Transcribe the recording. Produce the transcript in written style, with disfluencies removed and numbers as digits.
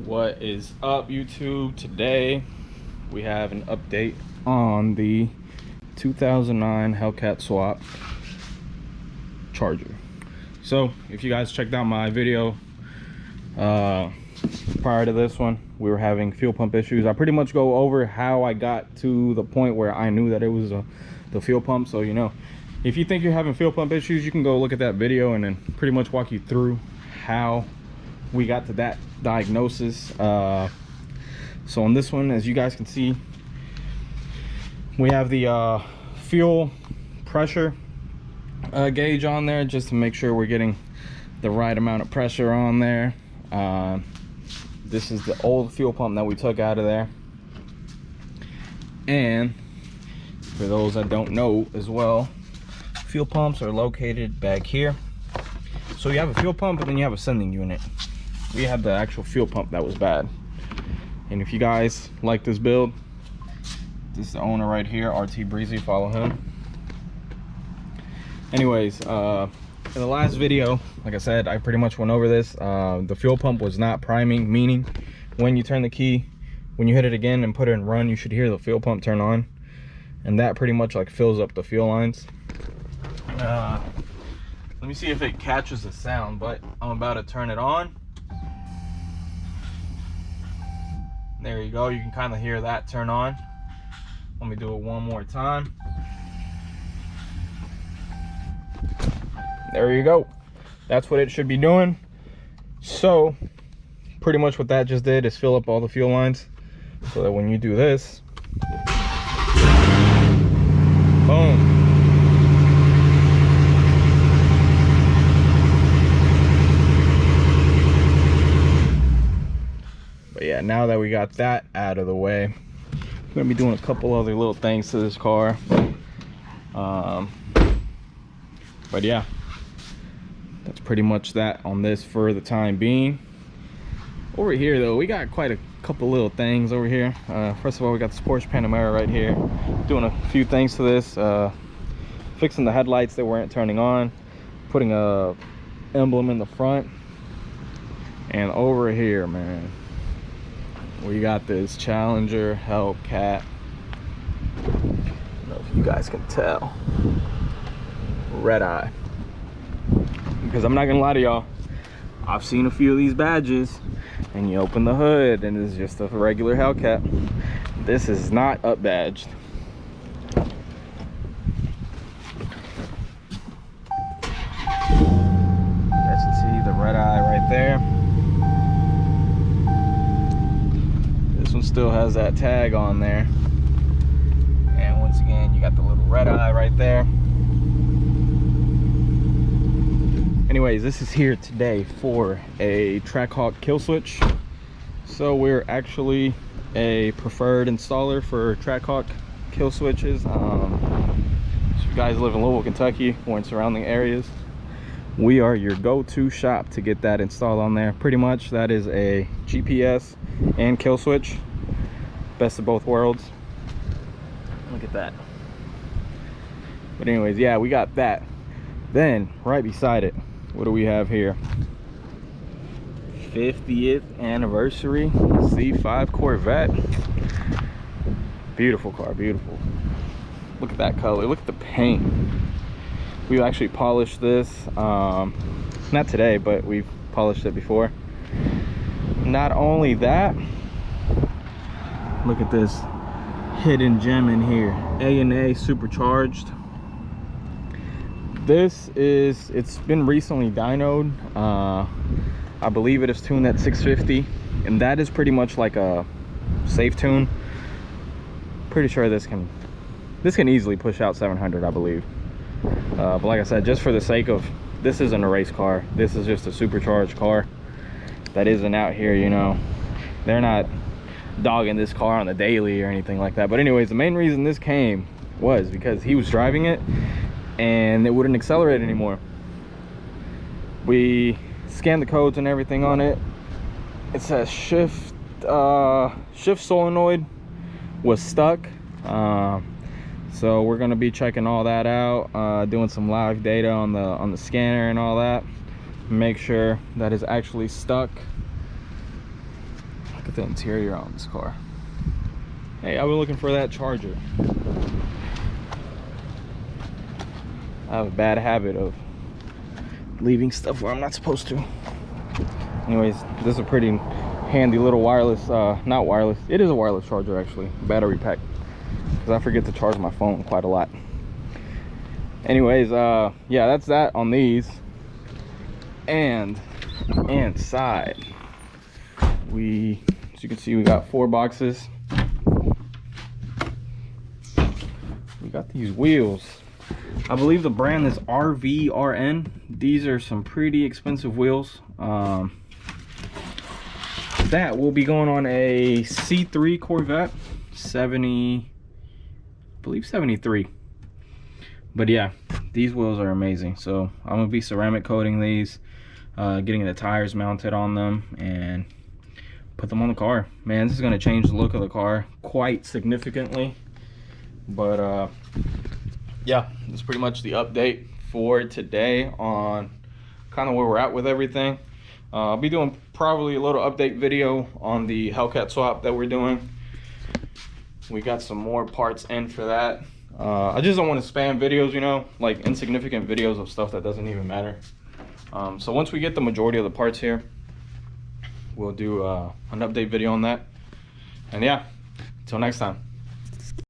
What is up, YouTube? Today we have an update on the 2009 Hellcat swap Charger. So if you guys checked out my video prior to this one, we were having fuel pump issues. I pretty much go over how I got to the point where I knew that it was the fuel pump. So, you know, if you think you're having fuel pump issues, you can go look at that video and then pretty much walk you through how we got to that diagnosis. So on this one, as you guys can see, we have the fuel pressure gauge on there, just to make sure we're getting the right amount of pressure on there. This is the old fuel pump that we took out of there. And for those that don't know as well, fuel pumps are located back here. So you have a fuel pump and then you have a sending unit. We had the actual fuel pump that was bad. And if you guys like this build, this is the owner right here, RT Breezy, follow him. Anyways, in the last video, like I said, I pretty much went over this. The fuel pump was not priming, meaning when you turn the key, when you hit it again and put it in run, you should hear the fuel pump turn on, and that pretty much like fills up the fuel lines. Let me see if it catches the sound, but I'm about to turn it on. There you go, you can kind of hear that turn on. Let me do it one more time. There you go. That's what it should be doing. So pretty much what that just did is fill up all the fuel lines, so that when you do this, boom, but yeah, now that we got that out of the way, I'm gonna be doing a couple other little things to this car. But yeah, that's pretty much that on this for the time being. Over here though, we got quite a couple little things over here. First of all, we got this Porsche Panamera right here, doing a few things to this, fixing the headlights that weren't turning on, putting a emblem in the front. And over here, man, we got this Challenger Hellcat. I don't know if you guys can tell. Redeye. Because I'm not gonna lie to y'all, I've seen a few of these badges and you open the hood and it's just a regular Hellcat. This is not up badged. You guys can see the Redeye right there. This one still has that tag on there. And once again, you got the little Redeye right there. Anyways, this is here today for a Trackhawk kill switch. So we're actually a preferred installer for Trackhawk kill switches. So if you guys live in Louisville, Kentucky, or in surrounding areas, we are your go-to shop to get that installed on there. Pretty much that is a GPS and kill switch, best of both worlds. Look at that. But anyways, yeah, we got that. Then right beside it, what do we have here? 50th anniversary C5 Corvette. Beautiful car, beautiful. Look at that color, look at the paint. We actually polished this, not today, but we've polished it before. Not only that, look at this hidden gem in here, A&A Supercharged. This is, it's been recently dynoed. I believe it is tuned at 650, and that is pretty much like a safe tune. Pretty sure this can easily push out 700, I believe. But like I said, just for the sake of, this isn't a race car, this is just a supercharged car that isn't out here, you know, they're not dogging this car on the daily or anything like that. But anyways, the main reason this came was because he was driving it and it wouldn't accelerate anymore. We scanned the codes and everything on it. It says shift solenoid was stuck. So we're gonna be checking all that out, doing some live data on the scanner and all that, make sure that is actually stuck. Look at the interior on this car. Hey, I've been looking for that charger. I have a bad habit of leaving stuff where I'm not supposed to. Anyways, this is a pretty handy little wireless, not wireless, it is a wireless charger actually, battery pack, because I forget to charge my phone quite a lot. Anyways, yeah, that's that on these. And inside, as you can see, we got 4 boxes. We got these wheels. I believe the brand is RVRN. These are some pretty expensive wheels. That will be going on a C3 Corvette, 70, I believe 73. But yeah, these wheels are amazing. So I'm gonna be ceramic coating these, getting the tires mounted on them, and put them on the car. Man, this is gonna change the look of the car quite significantly. But yeah, that's pretty much the update for today on kind of where we're at with everything. I'll be doing probably a little update video on the Hellcat swap that we're doing. We got some more parts in for that. I just don't want to spam videos, you know, like insignificant videos of stuff that doesn't even matter. So once we get the majority of the parts here, we'll do an update video on that. And yeah, until next time.